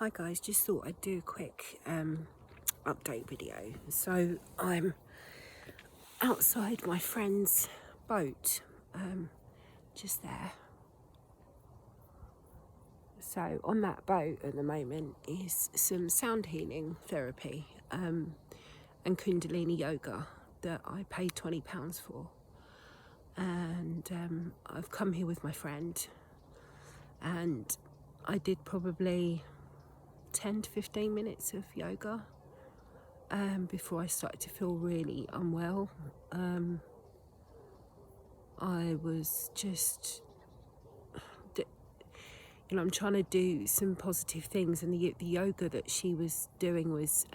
Hi guys, just thought I'd do a quick update video. So I'm outside my friend's boat, just there. So on that boat at the moment is some sound healing therapy and Kundalini yoga that I paid £20 for. And I've come here with my friend, and I did probably 10 to 15 minutes of yoga before I started to feel really unwell. I was just, I'm trying to do some positive things, and the yoga that she was doing was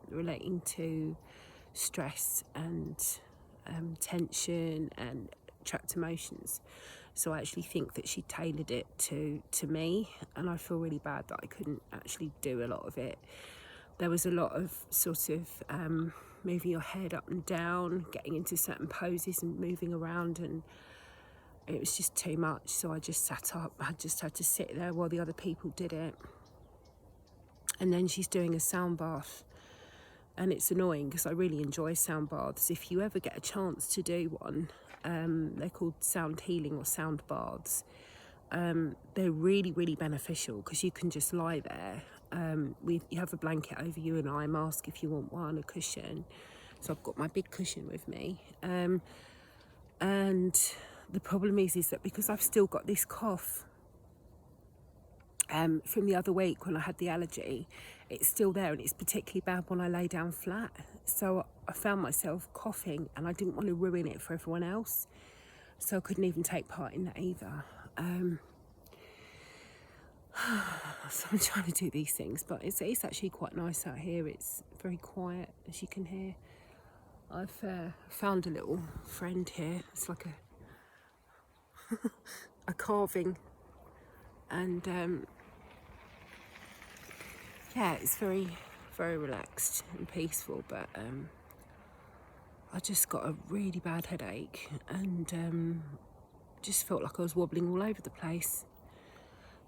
relating to stress and tension and trapped emotions. So I actually think that she tailored it to me, and I feel really bad that I couldn't actually do a lot of it. There was a lot of sort of moving your head up and down, getting into certain poses and moving around, and it was just too much. So I just sat up. I just had to sit there while the other people did it. And then she's doing a sound bath, and it's annoying because I really enjoy sound baths. If you ever get a chance to do one, they're called sound healing or sound baths. They're really, really beneficial because you can just lie there. You have a blanket over you, an eye mask if you want one, a cushion. So I've got my big cushion with me. And the problem is that because I've still got this cough from the other week when I had the allergy, it's still there, and it's particularly bad when I lay down flat. So I found myself coughing, and I didn't want to ruin it for everyone else. So I couldn't even take part in that either. So I'm trying to do these things, but it's actually quite nice out here. It's very quiet, as you can hear. I've found a little friend here. It's like a carving, and yeah, it's very, very relaxed and peaceful. But I just got a really bad headache, and just felt like I was wobbling all over the place.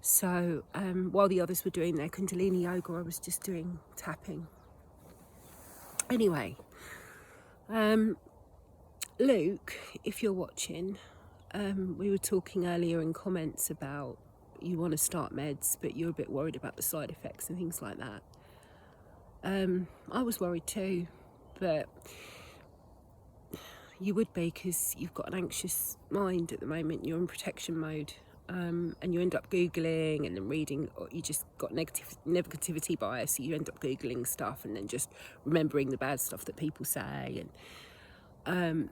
So while the others were doing their Kundalini yoga, I was just doing tapping. Anyway, Luke, if you're watching, we were talking earlier in comments about you want to start meds, but you're a bit worried about the side effects and things like that. I was worried too, but you would be because you've got an anxious mind at the moment. You're in protection mode. And you end up Googling and then reading, or you just got negativity bias, so you end up Googling stuff and then just remembering the bad stuff that people say. And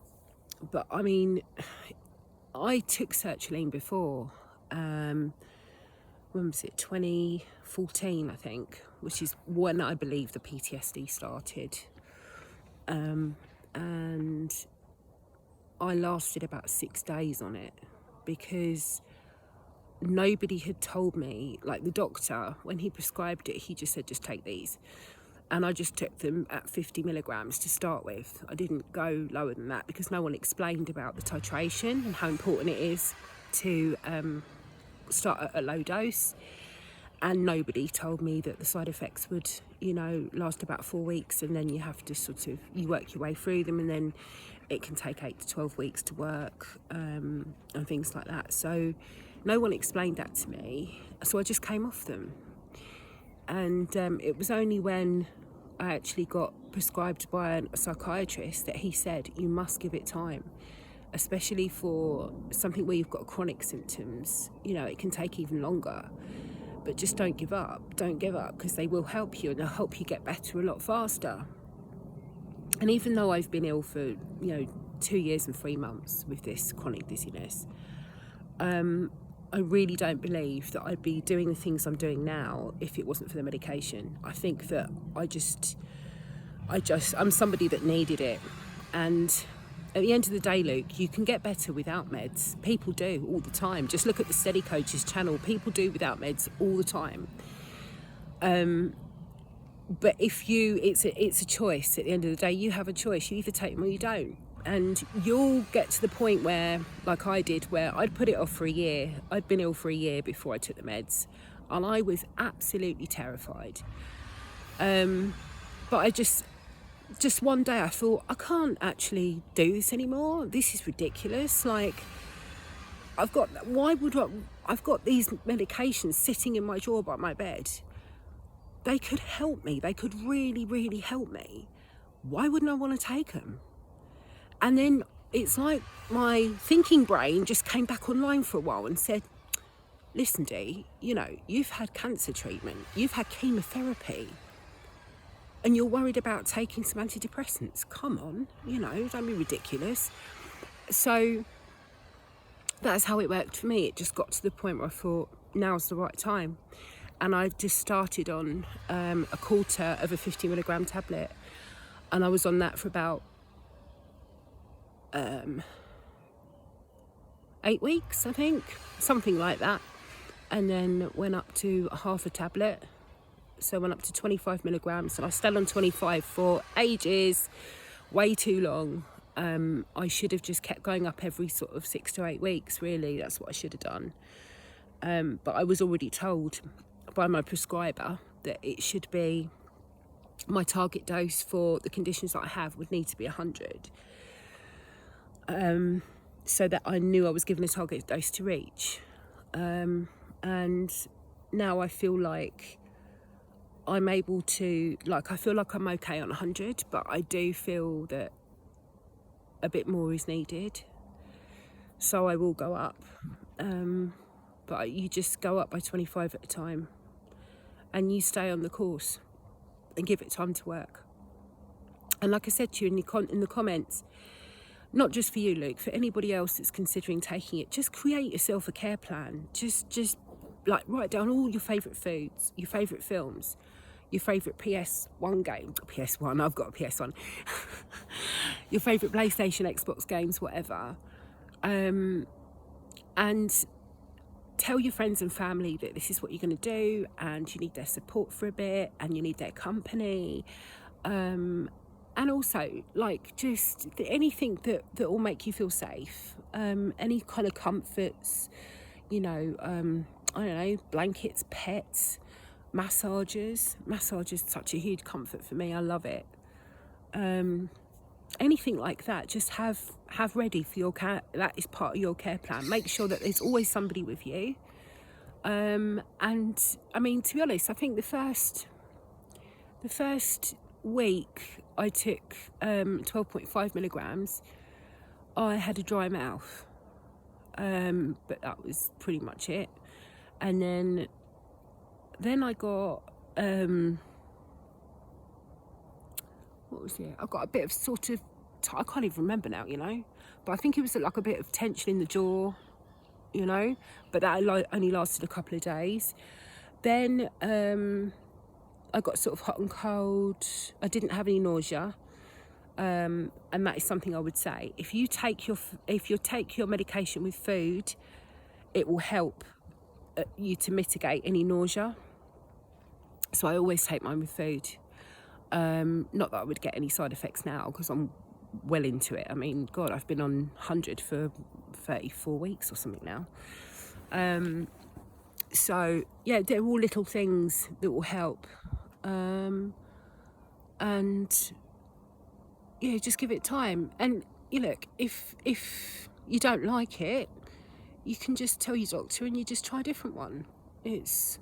but I mean, I took sertraline before, when was it, 2014 I think, which is when I believe the PTSD started, and I lasted about 6 days on it because nobody had told me. Like, the doctor, when he prescribed it, he just said, just take these, and I just took them at 50 milligrams to start with. I didn't go lower than that because no one explained about the titration and how important it is to start at a low dose, and nobody told me that the side effects would, last about 4 weeks, and then you have to you work your way through them, and then it can take 8 to 12 weeks to work, and things like that. So no one explained that to me, so I just came off them. And it was only when I actually got prescribed by a psychiatrist that he said, you must give it time, especially for something where you've got chronic symptoms. It can take even longer, but just don't give up. Don't give up, because they will help you, and they'll help you get better a lot faster. And even though I've been ill for 2 years and 3 months with this chronic dizziness, I really don't believe that I'd be doing the things I'm doing now if it wasn't for the medication. I think that I'm somebody that needed it. And at the end of the day, Luke, you can get better without meds. People do all the time. Just look at the Steady Coaches channel. People do without meds all the time. But it's a choice. At the end of the day, you have a choice. You either take them or you don't. And you'll get to the point where, like I did, where I'd put it off for a year. I'd been ill for a year before I took the meds. and I was absolutely terrified. But I just one day I thought, I can't actually do this anymore. This is ridiculous. Like, I've got these medications sitting in my drawer by my bed. They could help me. They could really, really help me. Why wouldn't I want to take them? And then it's like my thinking brain just came back online for a while and said, listen, Dee, you know, you've had cancer treatment, you've had chemotherapy, and you're worried about taking some antidepressants. Come on, you know, don't be ridiculous. So that's how it worked for me. It just got to the point where I thought, now's the right time. And I just started on a quarter of a 50 milligram tablet. And I was on that for about 8 weeks, I think, something like that. And then went up to half a tablet. So I went up to 25 milligrams, and I stayed on 25 for ages, way too long. I should have just kept going up every sort of 6 to 8 weeks, really. That's what I should have done. But I was already told by my prescriber that it should be, my target dose for the conditions that I have would need to be 100. So that I knew I was given a target dose to reach. And now I feel like I'm able to, like, I feel like I'm okay on 100, but I do feel that a bit more is needed. So I will go up. But you just go up by 25 at a time, and you stay on the course and give it time to work. And like I said to you in the comments, not just for you, Luke, for anybody else that's considering taking it, just create yourself a care plan. Just like write down all your favourite foods, your favourite films, your favourite PS1 game. PS1, I've got a PS1. Your favourite PlayStation, Xbox games, whatever. And tell your friends and family that this is what you're going to do, and you need their support for a bit, and you need their company. And also, like, just anything that will make you feel safe. Any kind of comforts, you know, I don't know, blankets, pets, massages. Massage is such a huge comfort for me. I love it. Anything like that, just have ready for your care. That is part of your care plan. Make sure that there's always somebody with you. And I mean, to be honest, I think the first week I took 12.5 milligrams, I had a dry mouth, but that was pretty much it. And then I got what was it? I got a bit of sort of, I can't even remember now, you know, but I think it was like a bit of tension in the jaw, you know, but that only lasted a couple of days. Then I got sort of hot and cold. I didn't have any nausea, and that is something I would say. If you take your medication with food, it will help you to mitigate any nausea. So I always take mine with food. Not that I would get any side effects now, because I'm well into it. I mean, God, I've been on 100 for 34 weeks or something now. So yeah, they're all little things that will help. And yeah, just give it time. And you look, if you don't like it, you can just tell your doctor and you just try a different one. It's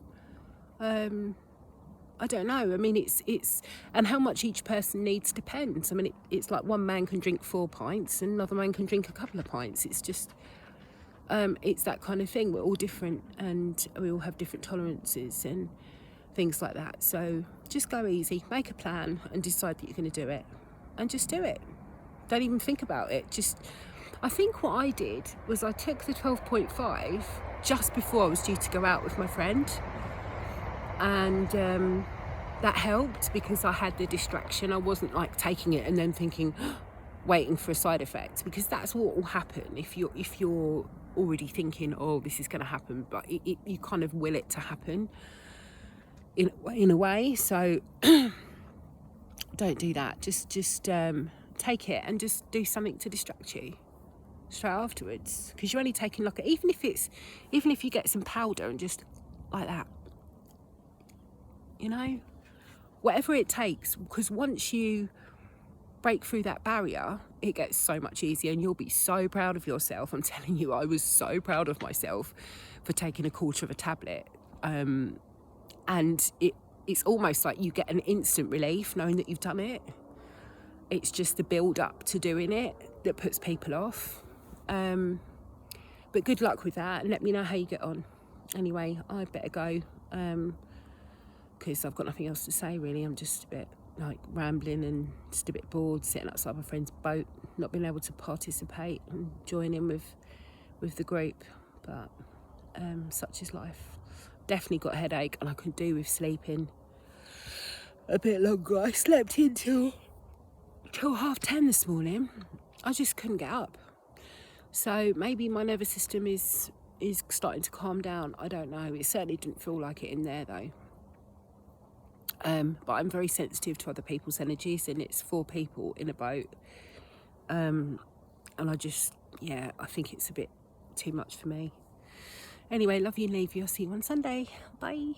I don't know. I mean, it's and how much each person needs depends. I mean, it's like one man can drink 4 pints and another man can drink a couple of pints. It's just it's that kind of thing. We're all different and we all have different tolerances and things like that. So just go easy, make a plan and decide that you're going to do it, and just do it. Don't even think about it. I think what I did was I took the 12.5 just before I was due to go out with my friend, and that helped because I had the distraction. I wasn't like taking it and then thinking, waiting for a side effect, because that's what will happen if you're already thinking, oh, this is going to happen, but you kind of will it to happen in a way. So don't do that. Just take it and just do something to distract you straight afterwards, because you're only taking like even if you get some powder and just like that, you know, whatever it takes, because once you break through that barrier, it gets so much easier and you'll be so proud of yourself. I'm telling you, I was so proud of myself for taking a quarter of a tablet. And it's almost like you get an instant relief knowing that you've done it. It's just the build up to doing it that puts people off. But good luck with that and let me know how you get on. Anyway, I better go because I've got nothing else to say really. I'm just a bit like rambling and just a bit bored sitting outside my friend's boat, not being able to participate and join in with the group. But such is life. Definitely got a headache and I could do with sleeping a bit longer. I slept till 10:30 this morning. I just couldn't get up. So maybe my nervous system is starting to calm down. I don't know. It certainly didn't feel like it in there though. But I'm very sensitive to other people's energies, and it's 4 people in a boat. And I think it's a bit too much for me. Anyway, love you and leave you. I'll see you on Sunday. Bye.